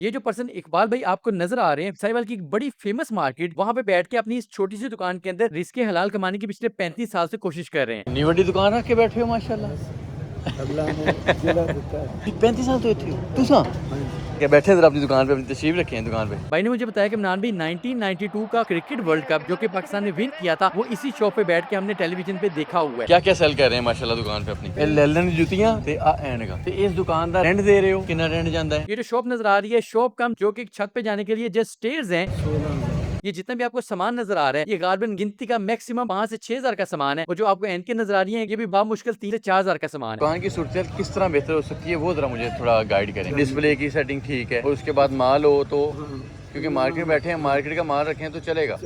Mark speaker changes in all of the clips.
Speaker 1: ये जो पर्सन इकबाल भाई आपको नजर आ रहे हैं, साहिवाल की एक बड़ी फेमस मार्केट, वहाँ पे बैठ के अपनी इस छोटी सी दुकान के अंदर रिस्के हलाल कमाने की पिछले 35 साल से कोशिश कर रहे हैं।
Speaker 2: इतनी बड़ी दुकान रख के बैठे हो माशाल्लाह।
Speaker 3: अल्लाह ने जिला देता है।
Speaker 2: 35 साल तो थे तुसा क्या बैठे हैं अपनी दुकान पे, अपनी तशरीफ रखे हैं दुकान पे।
Speaker 1: भाई ने मुझे बताया कि इमरान भाई 1992 का क्रिकेट वर्ल्ड कप जो कि पाकिस्तान ने विन किया था, वो इसी शॉप पे बैठ के हमने टेलीविजन पे देखा हुआ है।
Speaker 2: क्या क्या सेल कर रहे हैं माशाल्लाह दुकान पे अपनी? लैलन जुतियां ते आ एनका ते इस दुकान दा रेंट दे रहे हो, कितना रेंट जाता है?
Speaker 1: ये जो शॉप नजर आ रही है, शॉप कम जो कि छत पे जाने के लिए जस्ट स्टेयर्स हैं।
Speaker 3: 16,000
Speaker 1: ये जितना भी आपको सामान नजर आ रहा है, ये गालबन गिनती का मैक्सिमम 5 से 6 हजार का सामान है, और जो आपको एंड के नजर आ रही है, ये भी बामुश्किल 3 से 4 हजार का सामान है।
Speaker 2: दुकान की सूरत किस तरह बेहतर हो सकती है वो जरा मुझे थोड़ा गाइड करें। डिस्प्ले की सेटिंग ठीक है और उसके बाद माल हो तो, क्योंकि मार्केट बैठे हैं, मार्केट का माल रखें तो चलेगा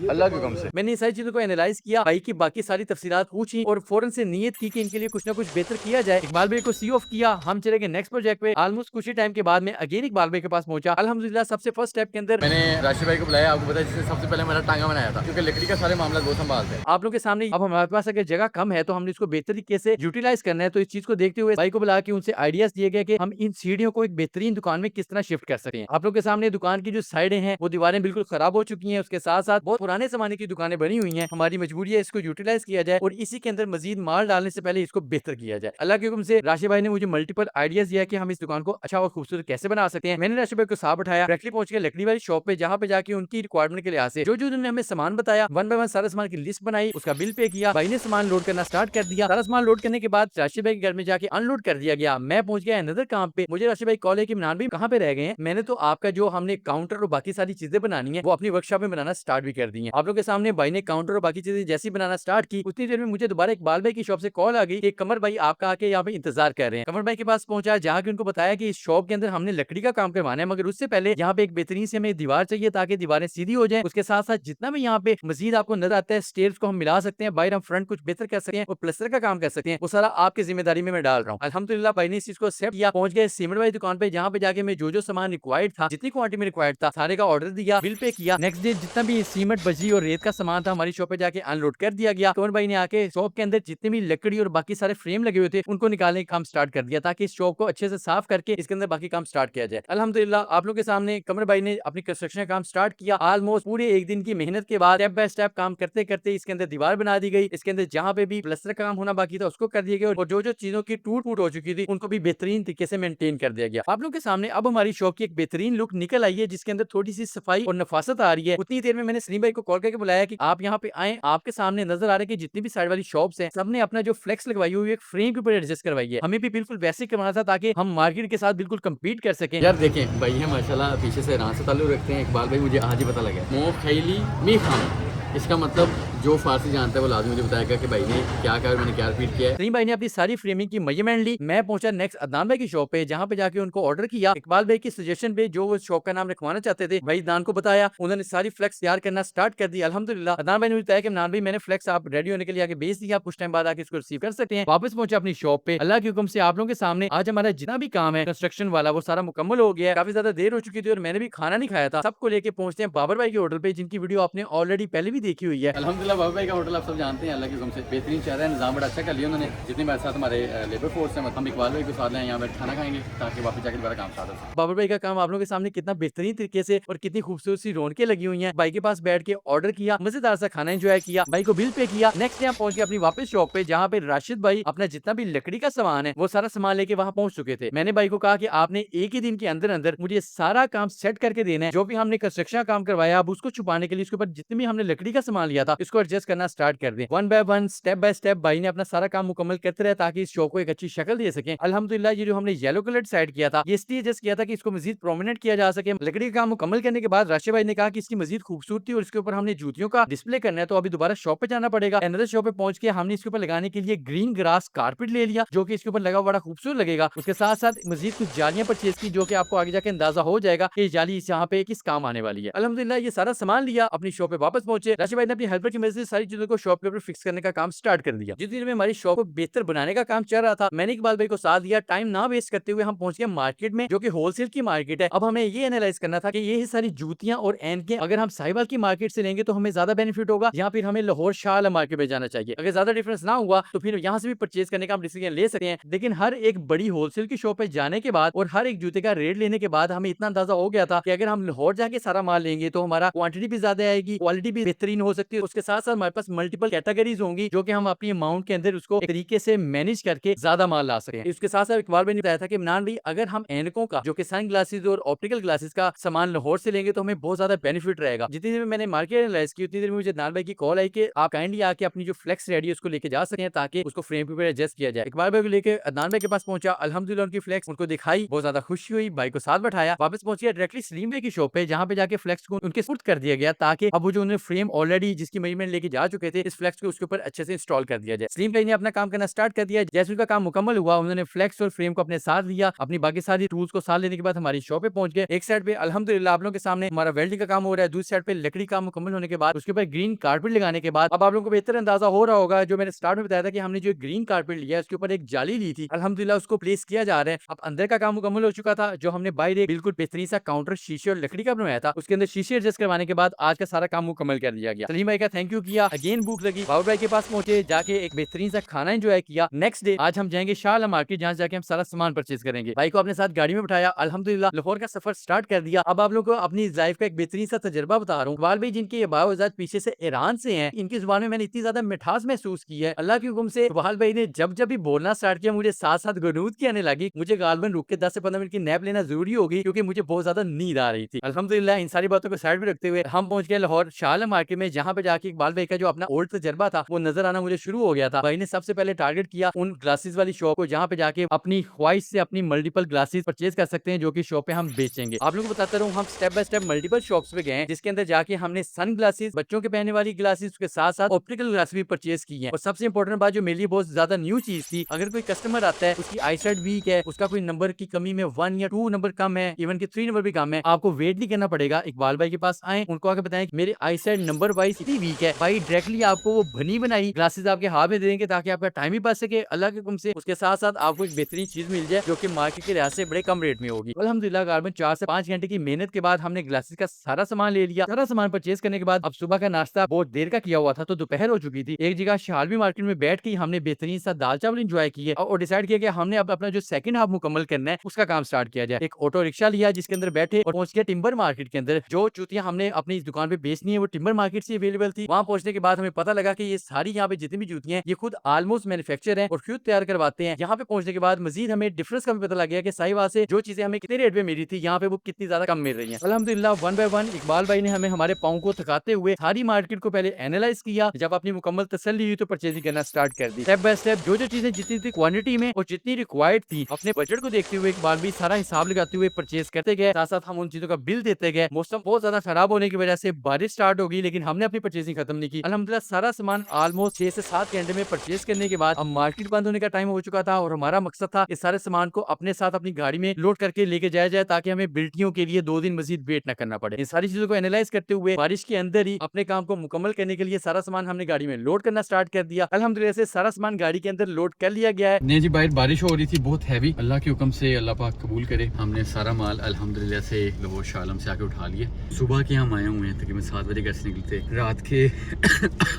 Speaker 2: अल्लाह के हुक्म से।
Speaker 1: मैंने ये सारी चीजों को एनालाइज किया, भाई की बाकी सारी तफसीलात पूछी और फौरन से नियत की कि इनके लिए कुछ ना कुछ बेहतर किया जाए। इकबाल भाई को सी ऑफ किया, हम चले गए नेक्स्ट प्रोजेक्ट पे। ऑलमोस्ट कुछ ही टाइम के बाद में अगेन इकबाल भाई के पास पहुंचा। अल्हम्दुलिल्लाह सबसे फर्स्ट स्टेप के अंदर
Speaker 2: मैंने राशिद भाई को बुलाया, आपको पता है, जिसने सबसे पहले मेरा टांगा बनाया था, क्योंकि लकड़ी का सारे मामला वो संभालते हैं।
Speaker 1: आप लोगों के सामने अब हमारे पास अगर जगह कम है तो हमने इसको बेहतर तरीके से यूटिलाइज करना है। तो इस चीज को देखते हुए भाई को बुला के उनसे आइडियाज दिए गए कि हम इन सीढ़ियों को एक बेहतरीन दुकान में किस तरह शिफ्ट कर सकते हैं। आप लोग के सामने दुकान की जो साइडें हैं वो दीवारें बिल्कुल खराब हो चुकी हैं, उसके साथ साथ बहुत पुराने जमाने की दुकानें बनी हुई हैं। हमारी मजबूरी है इसको यूटिलाइज किया जाए और इसी के अंदर मजीद माल डालने से पहले इसको बेहतर किया जाए। अल्लाह के हुक्म से राशिद भाई ने मुझे मल्टीपल आइडियाज दिया कि हम इस दुकान को अच्छा और खूबसूरत कैसे बना सकते हैं। मैंने राशिद भाई को साथ बैठाया, डायरेक्टली पहुंच के लकड़ी वाली शॉप पे, जहाँ पे जाके उनकी रिक्वायरमेंट के लिहाज से जो जो उन्होंने हमें सामान बताया, वन बाय वन सारे सामान की लिस्ट बनाई, उसका बिल पे किया। भाई ने सामान लोड करना स्टार्ट कर दिया। सारा सामान लोड करने के बाद राशिद भाई के घर में जाके अनलोड कर दिया गया। मैं पहुंच गया अनदर काम पे। मुझे राशिद भाई कॉल है कि इमरान भाई कहाँ पे रह गए हैं? मैंने तो आपका जो हमने काउंटर और बाकी सारी चीजें बनानी है वो अपनी वर्कशॉप में बनाना स्टार्ट भी कर दी है। आप लोग के सामने भाई ने काउंटर और बाकी चीजें जैसी बनाना स्टार्ट की, उतनी देर में मुझे दोबारा इकबाल भाई की शॉप से कॉल आ गई कि कमर भाई आपका आके यहाँ पे इंतजार कर रहे हैं। कमर भाई के पास पहुंचा, जहाँ की उनको बताया कि इस शॉप के अंदर हमने लकड़ी का काम करवाना है, मगर उससे पहले यहाँ पे एक बेहतरीन से हमें दीवार चाहिए ताकि दीवारें सीधी हो जाए। उसके साथ साथ जितना भी यहाँ पे मजीद आपको नजर आता है, स्टेयर्स को हम मिला सकते हैं, बाहर हम फ्रंट कुछ बेहतर कर सकते हैं और प्लस्तर का काम कर सकते हैं, वो सारा आपकी जिम्मेदारी में मैं डाल रहा हूँ। अल्हम्दुलिल्लाह भाई ने इस चीज को एक्सेप्ट किया। पहुंच गए सीमेंट वाली दुकान पे, जहाँ पे जाके मैं जो जो सामान रिक्वायर्ड था, जितनी क्वांटिटी में रिक्वायर्ड था, सारे का ऑर्डर दिया, बिल पे किया। नेक्स्ट डे जितना भी सीमेंट बजी और रेत का सामान था हमारी शॉप पे जाके अनलोड कर दिया गया। कमर भाई ने आके शॉप के अंदर जितनी भी लकड़ी और बाकी सारे फ्रेम लगे हुए थे उनको निकालने का काम स्टार्ट कर दिया, ताकि इस शॉप को अच्छे से साफ करके इसके अंदर बाकी काम स्टार्ट किया जाए। अल्हम्दुलिल्लाह आप लोग के सामने कमर भाई ने अपनी कंस्ट्रक्शन का काम स्टार्ट किया। ऑलमोस्ट पूरे एक दिन की मेहनत के बाद स्टेप बाय स्टेप काम करते करते इसके अंदर दीवार बना दी गई। इसके अंदर जहाँ पे भी प्लस्तर का काम होना बाकी था उसको कर दिया गया, और जो जो चीजों की टूट फूट हो चुकी थी उनको भी बेहतरीन तरीके से मेंटेन कर दिया गया। आप लोग के सामने अब हमारी शॉप की एक बेहतरीन लुक निकल आई है, जिसके अंदर थोड़ी सी सफाई और नफासत आ रही है। उतनी देर में मैंने सलीम भाई को कॉल करके बुलाया कि आप यहाँ पे आए। आपके सामने नजर आ रहा है कि जितनी भी साइड वाली शॉप्स हैं, सबने अपना जो फ्लेक्स लगवाई हुई है एक फ्रेम के ऊपर एडजस्ट करवाई है। हमें भी बिल्कुल वैसे करवाना था ताकि हम मार्केट के साथ बिल्कुल कम्पीट कर सकें।
Speaker 2: यार देखें भाई है माशाल्लाह, पीछे से ईरान से ताल्लुक रखते हैं। इकबाल भाई मुझे आज ही पता लगा, मो खैली मी खान, इसका मतलब जो फारसी जानता है वो लाजमी मुझे बताएगा कि भाई ने क्या कहा, मैंने क्या रिपीट किया है।
Speaker 1: सलीम भाई ने अपनी सारी फ्रेमिंग की मेजरमेंट ली। मैं पहुंचा नेक्स्ट अदनान भाई की शॉप पे, जहाँ पे जाके उनको ऑर्डर किया। इकबाल भाई की सजेशन पे जो वो शॉप का नाम रखवाना चाहते थे, भाई अदनान को बताया, उन्होंने सारी फ्लेक्स तैयार करना स्टार्ट कर दी। अल्हम्दुलिल्लाह अदनान भाई ने बताया कि अदनान भाई मैंने फ्लेक्स आप रेडी होने के लिए आगे भेज दिया, कुछ टाइम बाद आके इसको रिसीव कर सकते हैं। वापस पहुंचा अपनी शॉप पे। अल्लाह के हुक्म से आप लोगों के सामने आज हमारा जितना भी काम है कंस्ट्रक्शन वाला वो सारा मुकम्मल हो गया है। काफी ज्यादा देर हो चुकी थी और मैंने भी खाना नहीं खाया था। सबको लेके पहुंचते हैं बाबर भाई के होटल पे, जिनकी वीडियो आपने ऑलरेडी पहले भी देखी हुई है।
Speaker 2: अल्हम्दुलिल्लाह बाबा भाई का होटल आप सब जानते हैं, अल्लाह के हुक्म से बेहतरीन चल रहा है, निज़ाम बड़ा अच्छा कर लिया उन्होंने। जितने मेरे साथ हमारे लेबर फोर्स है, हम इकबाल भाई को साथ लें, यहाँ पर खाना खाएंगे ताकि वापस जाकर दोबारा काम स्टार्ट हो सके।
Speaker 1: बाबर भाई का काम आप लोगों के सामने कितना बेहतरीन तरीके से और कितनी खूबसूरत सी रौनकें लगी हुई हैं। भाई के पास बैठ के ऑर्डर किया, मजेदार सा खाना एंजॉय किया, भाई को बिल पे किया। नेक्स्ट डे हम पहुंच गए अपनी वापस शॉप पे, जहाँ पे राशिद भाई अपना जितना भी लकड़ी का सामान है वो सारा सामान लेके वहाँ पहुंच चुके थे। मैंने भाई को कहा कि आपने एक ही दिन के अंदर अंदर मुझे सारा काम सेट करके देना है। जो भी हमने कंस्ट्रक्शन का काम करवाया, अब उसको छुपाने के लिए इसके ऊपर जितने भी हमने लकड़ी का सामान लिया था इसको एडजस्ट करना स्टार्ट कर दें। One by one step by step भाई ने अपना सारा काम मुकम्मल करते रहे ताकि इस शो को एक अच्छी शक्ल दे सके। अल्हम्दुलिल्लाह ये जो हमने येलो कलर साइड किया था, ये इसलिए एडजस्ट किया था कि इसको मजीद प्रोमिनेंट किया जा सके। लकड़ी का काम मुकम्मल करने के बाद राशिद भाई ने कहा कि इसकी मजीद खूबसूरती और इसके ऊपर हमने जूतियों का डिस्प्ले करना है, तो अभी दोबारा शॉप पे जाना पड़ेगा। अनदर शॉप पे पहुंच के हमने इसके ऊपर लगाने के लिए ग्रीन ग्रास कारपेट ले लिया, जो कि इसके ऊपर लगा बड़ा खूबसूरत लगेगा। उसके साथ साथ मजीद कुछ जालियां परचेज की, जो कि आपको आगे जाके अंदाजा हो जाएगा कि जाली यहाँ पे किस काम आने वाली है। अल्हम्दुलिल्लाह ये सारा सामान लिया, अपनी शॉप पे वापस पहुंचे। राशिद भाई ने अपनी हेल्पर की में से सारी चीजों को शॉप के ऊपर फिक्स करने का काम स्टार्ट कर दिया। जितनी देर में हमारी शॉप को बेहतर बनाने का काम चल रहा था, मैंने इकबाल भाई को साथ दिया। टाइम ना वेस्ट करते हुए हम पहुंच गए मार्केट में, जो कि होलसेल की मार्केट है। अब हमें ये एनालाइज करना था कि ये सारी जूतियां और एनके अगर हम साहिवाल की मार्केट से लेंगे तो हमें ज्यादा बेनिफिट होगा, या फिर हमें लाहौर शाह आलम मार्केट में जाना चाहिए। अगर ज्यादा डिफरेंस ना हुआ तो फिर यहाँ से भी परचेज करने का हम डिसीजन ले सकते हैं। लेकिन हर एक बड़ी होलसेल की शॉप पे जाने के बाद और हर एक जूते का रेट लेने के बाद हमें इतना अंदाजा हो गया था कि अगर हम लाहौर जाके सारा माल लेंगे तो हमारा क्वांटिटी भी ज्यादा आएगी, क्वालिटी भी बेहतरीन हो सकती है। उसके साथ साथ हमारे पास मल्टीपल कैटेगरीज होंगी जो कि हम अपनी अमाउंट के अंदर उसको एक तरीके से मैनेज करके ज्यादा माल ला सकें। इसके साथ साथ इकबाल भाई ने बताया था कि इमरान भाई अगर हम एनकों का जो कि सन ग्लासेस और ऑप्टिकल ग्लासेस का सामान लाहौर से लेंगे तो हमें बहुत ज्यादा बेनिफिट रहेगा। जितनी देर में मैंने मार्केट एनालाइज की उतनी देर में मुझे अदनान भाई की कॉल आई कि आप काइंडली आके अपनी जो फ्लेक्स रेडी है उसको लेके जा सकते हैं ताकि उसको फ्रेम के ऊपर एडजस्ट किया जाए। इकबाल भाई को लेके अदनान भाई के पास पहुंचा, अल्हम्दुलिल्लाह उनकी फ्लेक्स उनको दिखाई, बहुत ज्यादा खुशी हुई, भाई को साथ बैठाया, वापस पहुंच गया डायरेक्टली सलीम भाई की शॉप पे, जहां पे जाके फ्लेक्स को उनके सुपुर्द कर दिया गया ताकि अब वो जो उन्होंने फ्रेम ऑलरेडी जिसकी मेजरमेंट लेके जा चुके थे इस फ्लेक्स को उसके ऊपर अच्छे से इंस्टॉल कर दिया जाए। सलीम भाई ने अपना काम करना स्टार्ट कर दिया। जैसे उनका काम मुकम्मल हुआ उन्होंने फ्लेक्स और फ्रेम को अपने साथ लिया, अपनी बाकी सारी टूल्स को साथ लेने के बाद हमारी शॉप पे पहुंच गए। एक साइड पे अल्हम्दुलिल्लाह आप लोगों के सामने हमारा वेल्डिंग का काम हो रहा है, दूसरी साइड पे लकड़ी का मुकम्मल होने के बाद उसके ऊपर ग्रीन कारपेट लगाने के बाद अब आप लोगों को बेहतर अंदाजा हो रहा होगा, जो मैंने स्टार्ट में बताया था कि हमने जो ग्रीन कारपेट लिया है उसके ऊपर एक जाली ली थी, अल्हम्दुलिल्लाह उसको प्लेस किया जा रहा है। अब अंदर का काम मुकम्मल हो चुका था, जो हमने बाहर एक बिल्कुल बेहतरीन सा काउंटर शीशे और लकड़ी का बनवाया था उसके अंदर शीशे एडजस्ट करवाने के बाद आज का सारा काम मुकम्मल कर दिया गया। सलीम भाई का थैंक यू किया, अगेन भूख लगी, बाबू भाई के पास पहुंचे, जाके एक बेहतरीन सा खाना एंजॉय किया। नेक्स्ट डे आज हम जाएंगे शाह आलम मार्केट, जहाँ जाके हम सारा सामान परचेज करेंगे। भाई को अपने साथ गाड़ी में बैठाया, अल्हम्दुलिल्लाह लाहौर का सफर स्टार्ट कर दिया। अब आप लोगों को अपनी लाइफ का एक बेहतरीन सा तजर्बा बता रहा हूँ। इकबाल भाई जिनके ये बावजात पीछे से ईरान से हैं, इनकी जुबान में मैंने इतनी ज्यादा मिठास महसूस की है, अल्लाह के हुक्म से इकबाल भाई ने जब जब भी बोलना स्टार्ट किया मुझे साथ साथ गुनूद की आने लगी। मुझे गालबन रुक के 10 से 15 मिनट की नैप लेना जरूरी होगी क्योंकि मुझे बहुत ज्यादा नींद आ रही थी। अल्हम्दुलिल्लाह इन सारी बातों को साइड में रखते हुए हम पहुंच गए लाहौर शाह आलम मार्केट में, जहाँ पे जाके इकबाल भाई का जो अपना ओल्ड तजर्बा था वो नजर आना मुझे शुरू हो गया था। भाई ने सबसे पहले टारगेट किया उन ग्लासेस वाली शॉप को जहाँ पे जाके अपनी ख्वाहिश से अपनी मल्टीपल ग्लासेस परचेज कर सकते हैं जो कि शॉप पे हम बेचेंगे। आप लोगों को बताता रहूं, हम step by step multiple shops पे गए जिसके अंदर जाके हमने सन ग्लासेस, बच्चों के पहनने वाली ग्लासेस के साथ साथ ऑप्टिकल ग्लासेस भी परचेज की हैं। और सबसे इंपॉर्टेंट बात जो मेरे लिए बहुत ज्यादा न्यू चीज थी, अगर कोई कस्टमर आता है उसकी आई साइट वीक है, उसका कोई नंबर की कमी में 1 या 2 नंबर कम है, इवन के 3 नंबर भी कम है, आपको वेट नहीं करना पड़ेगा। इकबाल भाई के पास आए, उनको आके बताएं कि मेरे आई साइट नंबर वाइज इतनी वीक है, भाई डायरेक्टली आपको वो बनी बनाई ग्लासेस आपके हाथ में दे देंगे ताकि आपका टाइम भी बच सके अल्लाह के हुक्म से, उसके साथ साथ आपको एक बेहतरीन चीज मिल जाए जो कि मार्केट के लिहाज से बड़े कम रेट में होगी। अल्हम्दुलिल्लाह गारबन 4 से 5 घंटे की मेहनत के बाद हमने ग्लासेस का सारा सामान ले लिया। सारा सामान परचेज करने के बाद अब सुबह का नाश्ता बहुत देर का किया हुआ था तो दोपहर हो चुकी थी। एक जगह शालवी मार्केट में बैठ के हमने बेहतरीन सा दाल चावल एंजॉय किए और डिसाइड किया कि हमने अब अपना जो सेकंड हाफ मुकम्मल करना है उसका काम स्टार्ट किया जाए। एक ऑटो रिक्शा लिया जिसके अंदर बैठे और पहुंच गया टिम्बर मार्केट के अंदर। जो जूतियां हमने अपनी इस दुकान पे बेचनी है वो टिम्बर मार्केट से अवेलेबल थी। वहां पहुंचने के बाद हमें पता लगा कि ये सारी यहाँ पे जितनी भी जूतियां हैं ये खुद ऑलमोस्ट मैन्युफैक्चर है और खुद तैयार करवाते हैं। यहाँ पे पहुंचने के बाद मजीद हमें डिफरेंस का भी पता लग गया कि साहिवाल से जो चीजें हमें कितने रेट में मिली थी यहाँ पे वो कितनी ज्यादा कम मिल रही है। अल्हम्दुलिल्लाह 1 बाय 1 इकबाल भाई ने हमें हमारे पाँव को थकाते हुए सारी मार्केट को पहले एनालाइज किया। जब अपनी मुकम्मल तसल्ली हुई तो परचेजिंग करना स्टार्ट कर दी। स्टेप बाय स्टेप जो चीजें जितनी थी क्वांटिटी में और जितनी रिक्वायर्ड थी अपने बजट को देखते हुए इकबाल भी सारा हिसाब लगाते हुए परचेज करते गए। साथ साथ हम उन चीजों का बिल देते गए। मौसम बहुत ज्यादा खराब होने की वजह से बारिश स्टार्ट हो गई लेकिन हमने अपनी परचेजिंग खत्म नहीं की। अल्हम्दुलिल्लाह सारा सामान ऑलमोस्ट 6 से 7 घंटे में परचेज करने के बाद अब मार्केट बंद होने का टाइम हो चुका था और हमारा मकसद था इस सारे सामान को अपने साथ अपनी गाड़ी में लोड करके लेके जाया जाए ताकि हमें बिल्टियों के लिए 2 दिन मजीद वेट न करना पड़े। इन सारी चीजों को एनालाइज करते हुए बारिश के अंदर ही अपने काम को मुकम्मल करने के लिए सारा सामान हमने गाड़ी में लोड करना स्टार्ट कर दिया। अल्हम्दुलिल्लाह से सारा सामान गाड़ी के अंदर लोड कर लिया गया है।
Speaker 2: नहीं जी, बाहर बारिश हो रही थी बहुत हैवी, अल्लाह के हुक्म से अल्लाह पाक कबूल करे हमने सारा माल अल्हम्दुलिल्लाह से लाहौर शाह आलम से आके उठा लिए। सुबह के हम आए हुए हैं तकरीबन 7 बजे घर से निकलते, रात के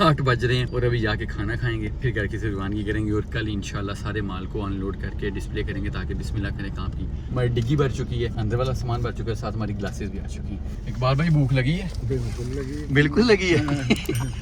Speaker 2: 8 बज रहे हैं और अभी जाके खाना खाएंगे फिर घर की रवानगी करेंगे और कल इंशाल्लाह सारे माल को अनलोड करके डिस्प्ले करेंगे ताकि बिस्मिल्लाह करें काम की। हमारी डिग्गी भर चुकी है, अंदर वाला सामान भर चुका है, साथ हमारी ग्लासेस भी आ चुकी हैं। इकबाल भाई भूख लगी है? बिल्कुल लगी है।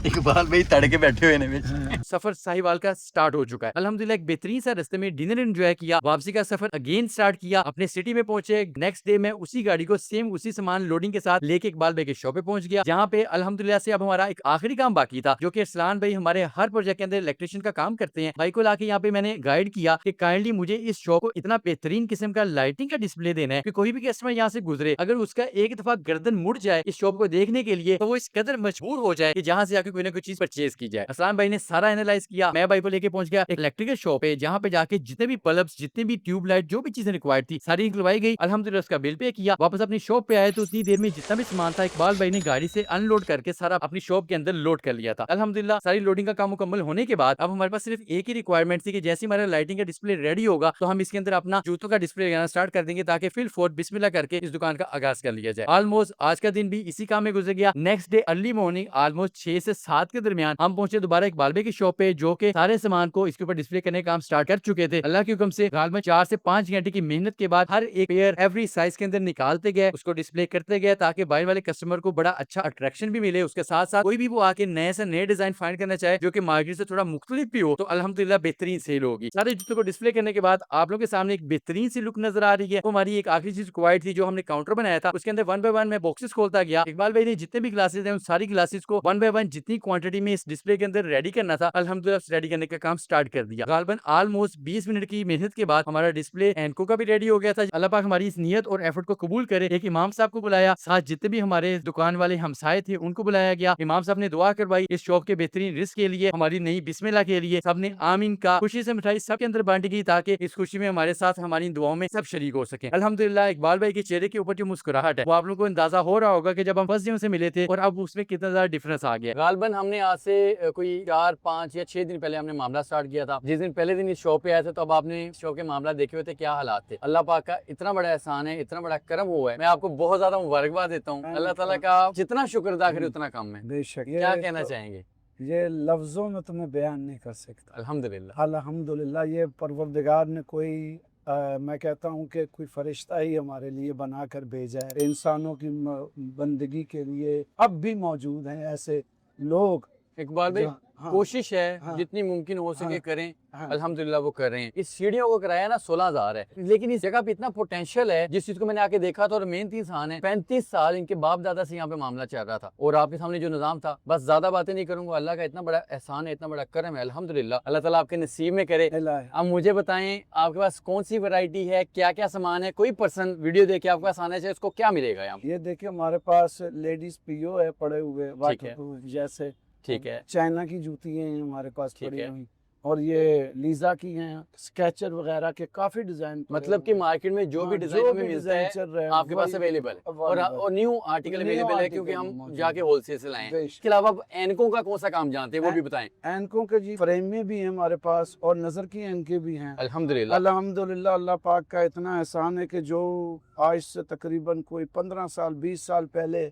Speaker 2: इकबाल भाई तड़के बैठे हुए हैं।
Speaker 1: सफर साहिवाल का स्टार्ट हो चुका है। अल्हम्दुलिल्लाह एक बेहतरीन सा रास्ते में डिनर एंजॉय किया, वापसी का सफर अगेन स्टार्ट किया, अपने सिटी में पहुंचे। नेक्स्ट डे में उसी गाड़ी को सेम उसी सामान लोडिंग के साथ लेके इकबाल भाई के शॉप पे पहुंच गया, जहाँ पे अल्हम्दुलिल्लाह से अब हमारा एक आखिरी काम बाकी था जो कि अरसलान भाई हमारे हर प्रोजेक्ट के अंदर इलेक्ट्रिशियन का काम करते हैं। भाई को लाके यहाँ पे मैंने गाइड किया कि काइंडली मुझे इस शॉप को इतना बेहतरीन किस्म का लाइटिंग का डिस्प्ले देना है कि कोई भी कस्टमर यहाँ से गुजरे अगर उसका एक दफा गर्दन मुड़ जाए इस शॉप को देखने के लिए तो वो इस कदर मजबूर हो जाए कि जहाँ से आके कोई ना कोई चीज परचेज की जाए। अरसलान भाई ने सारा एनालाइज किया। मैं भाई को लेके पहुंच गया एक इलेक्ट्रिकल शॉप पे, जहाँ पे जाके जितने भी बल्ब्स, जितने भी ट्यूबलाइट, जो भी चीजें रिक्वायर्ड थी सारी निकलवाई गई। अल्हम्दुलिल्लाह उसका बिल पे किया। वापस अपनी शॉप पे आए तो उतनी देर में जितना भी सामान था इकबाल भाई ने गाड़ी से अनलोड करके सारा अपनी शॉप के अंदर अंदर लोड कर लिया था। अल्हम्दुलिल्लाह सारी लोडिंग का काम मुकम्मल होने के बाद अब हमारे पास सिर्फ एक ही रिक्वायरमेंट थी कि जैसे हमारा लाइटिंग का डिस्प्ले रेडी होगा तो हम इसके अंदर अपना जूतों का डिस्प्ले लगाना स्टार्ट कर देंगे ताकि फिल फोर बिस्मिल्लाह करके इस दुकान का आगाज कर लिया जाए। ऑलमोस्ट आज का दिन भी इसी काम में गुजर गया। Next day early morning almost 6 से 7 के दरमियान हम पहुंचे दोबारा इकबाल भाई की शॉप पे, जो के सारे सामान को इसके ऊपर डिस्प्ले करने का काम स्टार्ट कर चुके थे। अल्लाह के हुक्म से गालबन 4 से 5 घंटे की मेहनत के बाद हर एक पेयर एवरी साइज के अंदर निकालते गए, उसको डिस्प्ले करते गए ताकि बाहर वाले कस्टमर को बड़ा अच्छा अट्रैक्शन भी मिले। उसके साथ साथ कोई भी वो आके नए से नए डिजाइन फाइंड करना चाहे जो कि मार्केट से थोड़ा मुख्तलिफ भी हो तो अल्हम्दुलिल्लाह बेहतरीन सेल होगी। सारे जूतों को डिस्प्ले करने के बाद आप लोगों के सामने एक बेहतरीन सी लुक नजर आ रही है। वो हमारी एक आखिरी चीज रिक्वायर्ड थी जो हमने काउंटर बनाया था, उसके अंदर 1 बाय 1 मैं बॉक्सेस खोलता गया। इकबाल भाई ने जितने भी ग्लासेस हैं उन सारी ग्लासेस को 1 बाय 1 जितनी क्वांटिटी में इस डिस्प्ले के अंदर रेडी करना था अल्हम्दुलिल्लाह रेडी करने का काम स्टार्ट कर दिया। गालबन ऑलमोस्ट 20 मिनट की मेहनत के बाद हमारा डिस्प्ले एनको का भी रेडी हो गया था। अल्लाह पाक हमारी इस नियत और एफर्ट को कबूल करे। एक इमाम साहब को बुलाया, साथ जितने भी हमारे दुकान वाले हमसाये थे उनको बुलाया गया। इमाम साहब ने दुआ करवाई इस शॉप के बेहतरीन रिस्क के लिए, हमारी नई बिस्मिल्लाह के लिए। सबने आमीन का, खुशी से मिठाई सबके अंदर बांटी गई ताकि इस खुशी में हमारे साथ हमारी दुआओं में सब शरीक हो सके। अल्हम्दुलिल्लाह इकबाल भाई के चेहरे के ऊपर जो मुस्कुराहट है वो आप लोगों को अंदाजा हो रहा होगा कि जब हम फर्स्ट डे से मिले थे और अब उसमें कितना ज्यादा डिफरेंस आ गया।
Speaker 2: गालबन हमने आज से कोई 4, 5 या 6 दिन पहले हमने मामला स्टार्ट किया था। जिस दिन पहले दिन इस शॉप पे आए थे तो अब आपने शॉप के मामला देखे हुए थे, क्या हालात थे। अल्लाह पाक का इतना बड़ा एहसान है, इतना बड़ा करम हुआ है। मैं आपको बहुत ज्यादा मुबारकबाद देता हूँ। अल्लाह ताला का जितना शुक्र अदा करे उतना कम है।
Speaker 3: बेशक
Speaker 2: क्या कहना चाहेंगे?
Speaker 3: ये लफ्जों में तुम्हें बयान नहीं कर सकता।
Speaker 2: अल्हम्दुलिल्लाह
Speaker 3: अल्हम्दुलिल्लाह ये परवरदिगार ने कोई मैं कहता हूँ कि कोई फरिश्ता ही हमारे लिए बना कर भेजा है। इंसानों की बंदगी के लिए अब भी मौजूद हैं ऐसे लोग।
Speaker 2: इकबाल भाई
Speaker 3: हाँ,
Speaker 2: कोशिश है
Speaker 3: हाँ,
Speaker 2: जितनी मुमकिन हो सके
Speaker 3: हाँ,
Speaker 2: करें।
Speaker 3: हाँ,
Speaker 2: अल्हम्दुलिल्लाह वो कर रहे हैं। इस सीढ़ियों को कराया ना 16,000 है, लेकिन इस जगह पे इतना पोटेंशियल है। जिस चीज को मैंने आके देखा था और मेहनती इंसान है, 35 साल इनके बाप दादा से यहाँ पे मामला चल रहा था और आपके सामने जो निजाम था। बस ज्यादा बातें नहीं करूंगा। अल्लाह का इतना बड़ा एहसान है, इतना बड़ा करम है अल्हम्दुलिल्लाह। अल्लाह ताला आपके नसीब में करे। अब मुझे बताएं आपके पास कौन सी वैरायटी है, क्या क्या सामान है। कोई पर्सन वीडियो देखे आपके पास आने से उसको क्या मिलेगा यहाँ?
Speaker 3: ये देखिए हमारे पास लेडीज पीओ है पड़े हुए, वाटरप्रूफ जैसे,
Speaker 2: ठीक है,
Speaker 3: चाइना की जूती हैं हमारे पास
Speaker 2: ठीक
Speaker 3: पड़ी
Speaker 2: है।
Speaker 3: हुई, और ये लीजा की हैं, स्केचर वगैरह के काफी डिजाइन।
Speaker 2: मतलब कि मार्केट में जो भी डिजाइन हमें मिलता है
Speaker 3: चल रहे हैं
Speaker 2: आपके पास अवेलेबल है और न्यू आर्टिकल अवेलेबल है क्योंकि हम जाके होलसेल से लाए हैं। इसके अलावा आप एनकों का कौन सा काम जानते हैं वो भी बताएं।
Speaker 3: एनकों के जी फ्रेम में भी है हमारे पास और नजर की एनके भी हैं।
Speaker 2: अल्हम्दुलिल्लाह
Speaker 3: अल्हम्दुलिल्लाह अल्लाह पाक का इतना एहसान है कि जो आज से तकरीबन कोई 15 साल 20 साल पहले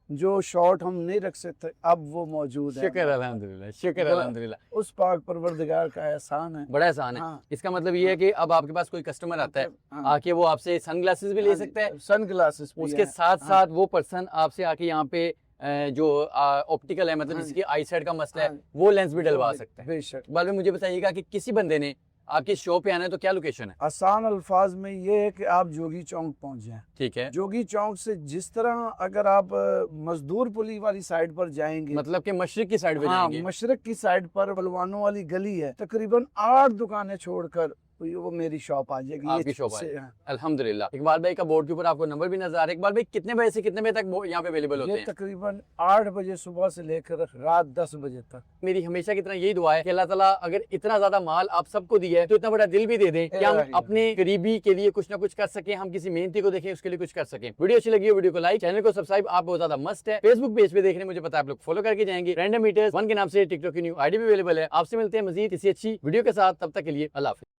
Speaker 3: जो शॉट हम नहीं रख सकते अब वो मौजूद है।
Speaker 2: शुक्र अल्हम्दुलिल्लाह, शुक्र अल्हम्दुलिल्लाह।
Speaker 3: उस पाक परवरदिगार का एहसान है,
Speaker 2: बड़ा एहसान है।
Speaker 3: हाँ।
Speaker 2: इसका मतलब ये है कि अब आपके पास कोई कस्टमर आता है
Speaker 3: हाँ।
Speaker 2: आके वो आपसे सनग्लासेस भी ले सकता है,
Speaker 3: सन ग्लासेस
Speaker 2: उसके साथ साथ वो पर्सन आपसे आके यहाँ पे जो ऑप्टिकल है मतलब
Speaker 3: हाँ।
Speaker 2: जिसकी आई साइड का मसला है
Speaker 3: हाँ।
Speaker 2: वो लेंस भी डलवा सकता है।
Speaker 3: बेशक।
Speaker 2: बाद में मुझे बताइएगा कि किसी बंदे ने आपके शॉप पे आना है तो क्या लोकेशन है?
Speaker 3: आसान अल्फाज में ये है कि आप जोगी चौक पहुंच जाएं।
Speaker 2: ठीक है,
Speaker 3: जोगी चौक से जिस तरह अगर आप मजदूर पुली वाली साइड पर जाएंगे,
Speaker 2: मतलब कि मशरिक की साइड पे
Speaker 3: हाँ
Speaker 2: जाएंगे।
Speaker 3: मशरक की साइड पर पहलवानों वाली गली है, तकरीबन 8 दुकानें छोड़कर वो मेरी शॉप आ जाएगी।
Speaker 2: आपकी शॉप है अल्हम्दुलिल्लाह। इकबाल भाई का बोर्ड के ऊपर आपको नंबर भी नजर आ रहा है। इकबाल भाई कितने बजे से कितने बजे तक यहाँ पे अवेलेबल होते
Speaker 3: ये
Speaker 2: हैं?
Speaker 3: तकरीबन 8 बजे सुबह से लेकर रात 10 बजे तक।
Speaker 2: मेरी हमेशा की तरह यही दुआ है कि अल्लाह ताला अगर इतना ज्यादा माल आप सबको दिया है तो इतना बड़ा दिल भी दे दें कि हम अपने गरीबी के लिए कुछ ना कुछ कर सकें, हम किसी मेहनती को देखें उसके लिए कुछ कर सकें। वीडियो अच्छी लगी हो वीडियो को लाइक, चैनल को सब्सक्राइब आप बहुत ज्यादा मस्ट है। फेसबुक पेज पे देखने मुझे पता है आप लोग फॉलो करके जाएंगे। रैंडम मीटर्स 1 के नाम से टिकटॉक की न्यू आईडी भी अवेलेबल है। आपसे मिलते हैं मजीद किसी अच्छी वीडियो के साथ, तब तक के लिए अल्लाह हाफिज़।